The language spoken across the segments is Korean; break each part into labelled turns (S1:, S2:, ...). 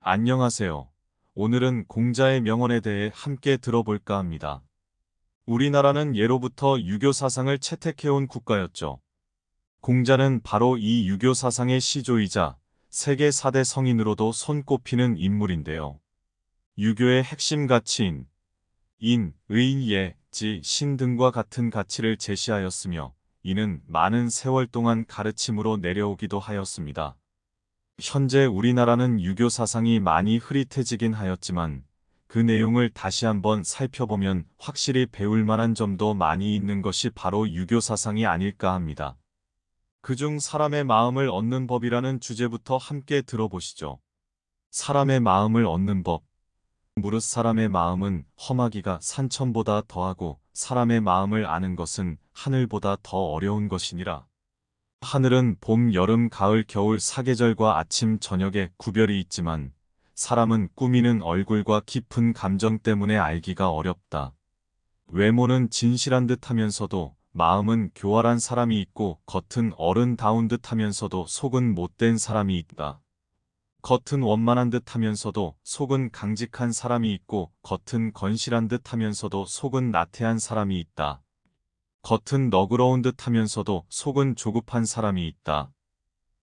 S1: 안녕하세요. 오늘은 공자의 명언에 대해 함께 들어볼까 합니다. 우리나라는 예로부터 유교 사상을 채택해온 국가였죠. 공자는 바로 이 유교 사상의 시조이자 세계 4대 성인으로도 손꼽히는 인물인데요. 유교의 핵심 가치인 인, 의, 예, 지, 신 등과 같은 가치를 제시하였으며 이는 많은 세월 동안 가르침으로 내려오기도 하였습니다. 현재 우리나라는 유교 사상이 많이 흐릿해지긴 하였지만 그 내용을 다시 한번 살펴보면 확실히 배울 만한 점도 많이 있는 것이 바로 유교 사상이 아닐까 합니다. 그중 사람의 마음을 얻는 법이라는 주제부터 함께 들어보시죠. 사람의 마음을 얻는 법. 무릇 사람의 마음은 험하기가 산천보다 더하고 사람의 마음을 아는 것은 하늘보다 더 어려운 것이니라. 하늘은 봄, 여름, 가을, 겨울 사계절과 아침, 저녁에 구별이 있지만 사람은 꾸미는 얼굴과 깊은 감정 때문에 알기가 어렵다. 외모는 진실한 듯 하면서도 마음은 교활한 사람이 있고 겉은 어른다운 듯 하면서도 속은 못된 사람이 있다. 겉은 원만한 듯 하면서도 속은 강직한 사람이 있고 겉은 건실한 듯 하면서도 속은 나태한 사람이 있다. 겉은 너그러운 듯 하면서도 속은 조급한 사람이 있다.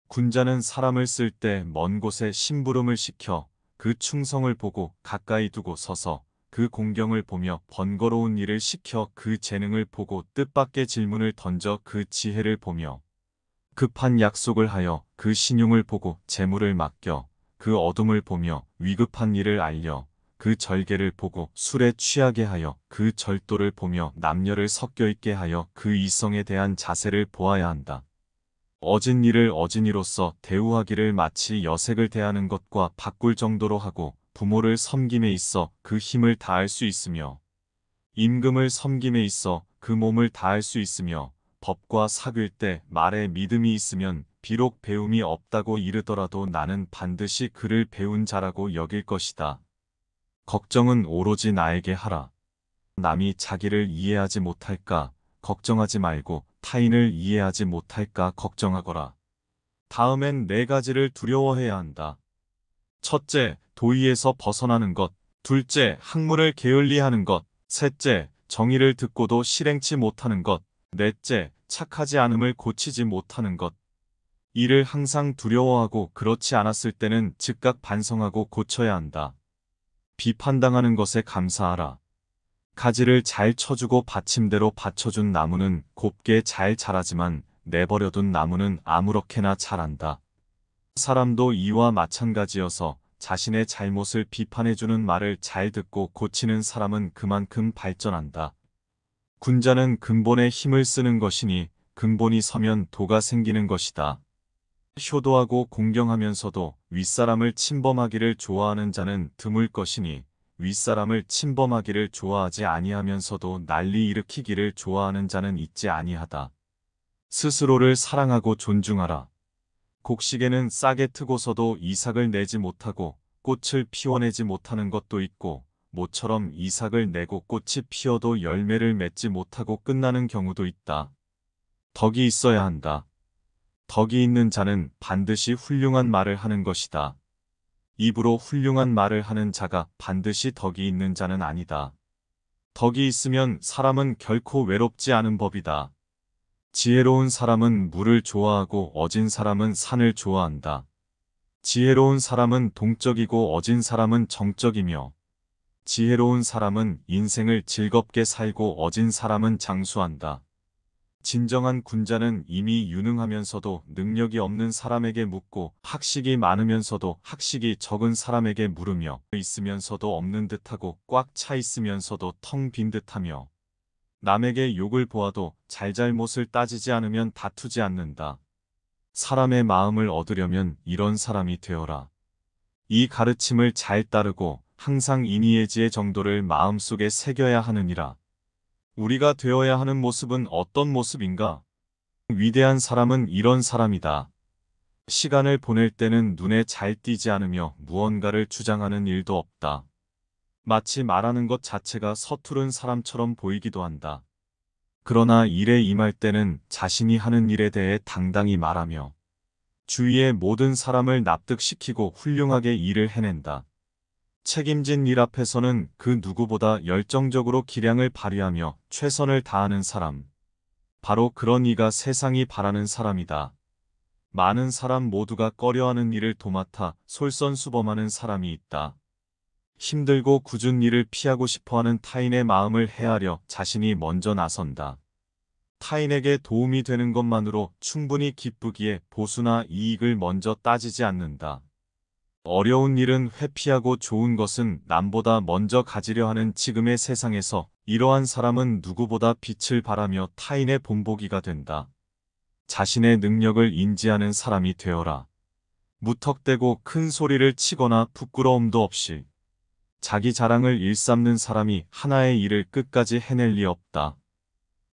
S1: 군자는 사람을 쓸 때 먼 곳에 심부름을 시켜 그 충성을 보고 가까이 두고 서서 그 공경을 보며 번거로운 일을 시켜 그 재능을 보고 뜻밖의 질문을 던져 그 지혜를 보며 급한 약속을 하여 그 신용을 보고 재물을 맡겨 그 어둠을 보며 위급한 일을 알려 그 절개를 보고 술에 취하게 하여 그 절도를 보며 남녀를 섞여 있게 하여 그 이성에 대한 자세를 보아야 한다. 어진 일을 어진이로서 대우하기를 마치 여색을 대하는 것과 바꿀 정도로 하고 부모를 섬김에 있어 그 힘을 다할 수 있으며 임금을 섬김에 있어 그 몸을 다할 수 있으며 법과 사귈 때 말에 믿음이 있으면 비록 배움이 없다고 이르더라도 나는 반드시 그를 배운 자라고 여길 것이다. 걱정은 오로지 나에게 하라. 남이 자기를 이해하지 못할까 걱정하지 말고 타인을 이해하지 못할까 걱정하거라. 다음엔 네 가지를 두려워해야 한다. 첫째, 도의에서 벗어나는 것. 둘째, 학문을 게을리하는 것. 셋째, 정의를 듣고도 실행치 못하는 것. 넷째, 착하지 않음을 고치지 못하는 것. 이를 항상 두려워하고 그렇지 않았을 때는 즉각 반성하고 고쳐야 한다. 비판당하는 것에 감사하라. 가지를 잘 쳐주고 받침대로 받쳐준 나무는 곱게 잘 자라지만 내버려둔 나무는 아무렇게나 자란다. 사람도 이와 마찬가지여서 자신의 잘못을 비판해주는 말을 잘 듣고 고치는 사람은 그만큼 발전한다. 군자는 근본에 힘을 쓰는 것이니 근본이 서면 도가 생기는 것이다. 효도하고 공경하면서도 윗사람을 침범하기를 좋아하는 자는 드물 것이니 윗사람을 침범하기를 좋아하지 아니하면서도 난리 일으키기를 좋아하는 자는 있지 아니하다. 스스로를 사랑하고 존중하라. 곡식에는 싹에 트고서도 이삭을 내지 못하고 꽃을 피워내지 못하는 것도 있고 모처럼 이삭을 내고 꽃이 피어도 열매를 맺지 못하고 끝나는 경우도 있다. 덕이 있어야 한다. 덕이 있는 자는 반드시 훌륭한 말을 하는 것이다. 입으로 훌륭한 말을 하는 자가 반드시 덕이 있는 자는 아니다. 덕이 있으면 사람은 결코 외롭지 않은 법이다. 지혜로운 사람은 물을 좋아하고 어진 사람은 산을 좋아한다. 지혜로운 사람은 동적이고 어진 사람은 정적이며 지혜로운 사람은 인생을 즐겁게 살고 어진 사람은 장수한다. 진정한 군자는 이미 유능하면서도 능력이 없는 사람에게 묻고 학식이 많으면서도 학식이 적은 사람에게 물으며 있으면서도 없는 듯하고 꽉 차 있으면서도 텅 빈 듯하며 남에게 욕을 보아도 잘잘못을 따지지 않으면 다투지 않는다. 사람의 마음을 얻으려면 이런 사람이 되어라. 이 가르침을 잘 따르고 항상 인의예지의 정도를 마음속에 새겨야 하느니라. 우리가 되어야 하는 모습은 어떤 모습인가? 위대한 사람은 이런 사람이다. 시간을 보낼 때는 눈에 잘 띄지 않으며 무언가를 주장하는 일도 없다. 마치 말하는 것 자체가 서투른 사람처럼 보이기도 한다. 그러나 일에 임할 때는 자신이 하는 일에 대해 당당히 말하며 주위의 모든 사람을 납득시키고 훌륭하게 일을 해낸다. 책임진 일 앞에서는 그 누구보다 열정적으로 기량을 발휘하며 최선을 다하는 사람. 바로 그런 이가 세상이 바라는 사람이다. 많은 사람 모두가 꺼려하는 일을 도맡아 솔선수범하는 사람이 있다. 힘들고 굳은 일을 피하고 싶어하는 타인의 마음을 헤아려 자신이 먼저 나선다. 타인에게 도움이 되는 것만으로 충분히 기쁘기에 보수나 이익을 먼저 따지지 않는다. 어려운 일은 회피하고 좋은 것은 남보다 먼저 가지려 하는 지금의 세상에서 이러한 사람은 누구보다 빛을 발하며 타인의 본보기가 된다. 자신의 능력을 인지하는 사람이 되어라. 무턱대고 큰 소리를 치거나 부끄러움도 없이 자기 자랑을 일삼는 사람이 하나의 일을 끝까지 해낼 리 없다.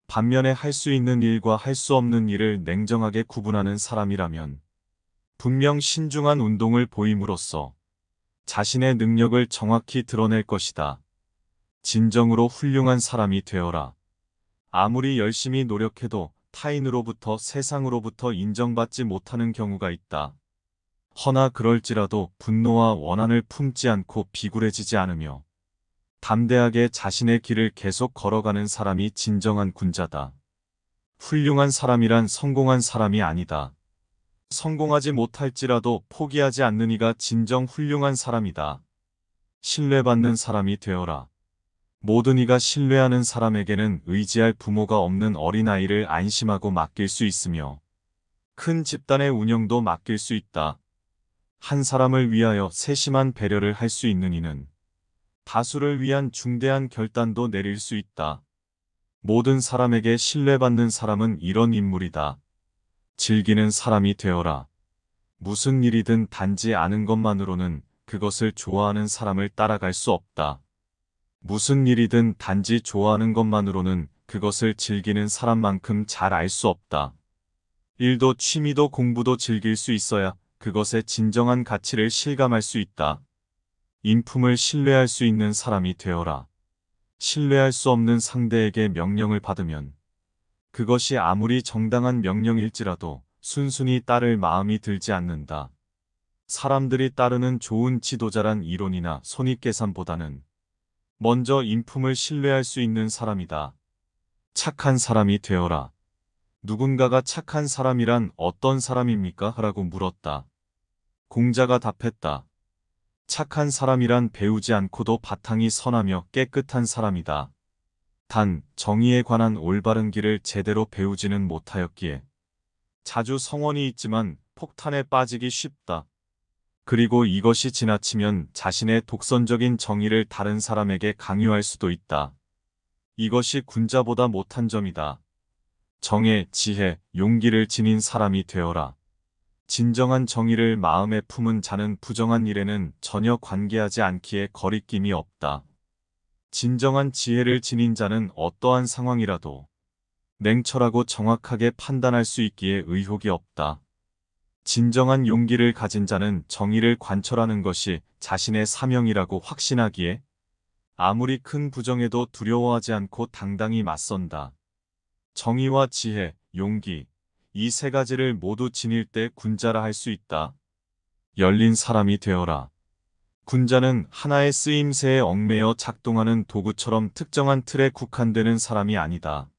S1: 반면에 할 수 있는 일과 할 수 없는 일을 냉정하게 구분하는 사람이라면 분명 신중한 운동을 보임으로써 자신의 능력을 정확히 드러낼 것이다. 진정으로 훌륭한 사람이 되어라. 아무리 열심히 노력해도 타인으로부터 세상으로부터 인정받지 못하는 경우가 있다. 허나 그럴지라도 분노와 원한을 품지 않고 비굴해지지 않으며 담대하게 자신의 길을 계속 걸어가는 사람이 진정한 군자다. 훌륭한 사람이란 성공한 사람이 아니다. 성공하지 못할지라도 포기하지 않는 이가 진정 훌륭한 사람이다. 신뢰받는 사람이 되어라. 모든 이가 신뢰하는 사람에게는 의지할 부모가 없는 어린아이를 안심하고 맡길 수 있으며 큰 집단의 운영도 맡길 수 있다. 한 사람을 위하여 세심한 배려를 할 수 있는 이는 다수를 위한 중대한 결단도 내릴 수 있다. 모든 사람에게 신뢰받는 사람은 이런 인물이다. 즐기는 사람이 되어라. 무슨 일이든 단지 아는 것만으로는 그것을 좋아하는 사람을 따라갈 수 없다. 무슨 일이든 단지 좋아하는 것만으로는 그것을 즐기는 사람만큼 잘 알 수 없다. 일도 취미도 공부도 즐길 수 있어야 그것의 진정한 가치를 실감할 수 있다. 인품을 신뢰할 수 있는 사람이 되어라. 신뢰할 수 없는 상대에게 명령을 받으면 그것이 아무리 정당한 명령일지라도 순순히 따를 마음이 들지 않는다. 사람들이 따르는 좋은 지도자란 이론이나 손익계산보다는 먼저 인품을 신뢰할 수 있는 사람이다. 착한 사람이 되어라. 누군가가 착한 사람이란 어떤 사람입니까? 라고 물었다. 공자가 답했다. 착한 사람이란 배우지 않고도 바탕이 선하며 깨끗한 사람이다. 단 정의에 관한 올바른 길을 제대로 배우지는 못하였기에 자주 성원이 있지만 폭탄에 빠지기 쉽다. 그리고 이것이 지나치면 자신의 독선적인 정의를 다른 사람에게 강요할 수도 있다. 이것이 군자보다 못한 점이다. 정의, 지혜, 용기를 지닌 사람이 되어라. 진정한 정의를 마음에 품은 자는 부정한 일에는 전혀 관계하지 않기에 거리낌이 없다. 진정한 지혜를 지닌 자는 어떠한 상황이라도 냉철하고 정확하게 판단할 수 있기에 의혹이 없다. 진정한 용기를 가진 자는 정의를 관철하는 것이 자신의 사명이라고 확신하기에 아무리 큰 부정에도 두려워하지 않고 당당히 맞선다. 정의와 지혜, 용기, 이 세 가지를 모두 지닐 때 군자라 할 수 있다. 열린 사람이 되어라. 군자는 하나의 쓰임새에 얽매여 작동하는 도구처럼 특정한 틀에 국한되는 사람이 아니다.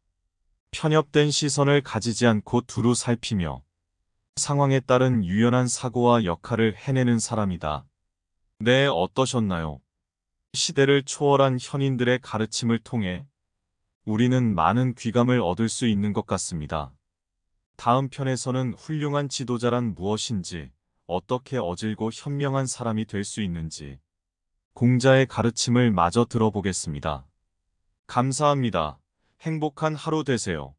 S1: 편협된 시선을 가지지 않고 두루 살피며 상황에 따른 유연한 사고와 역할을 해내는 사람이다. 네, 어떠셨나요? 시대를 초월한 현인들의 가르침을 통해 우리는 많은 귀감을 얻을 수 있는 것 같습니다. 다음 편에서는 훌륭한 지도자란 무엇인지, 어떻게 어질고 현명한 사람이 될 수 있는지, 공자의 가르침을 마저 들어보겠습니다. 감사합니다. 행복한 하루 되세요.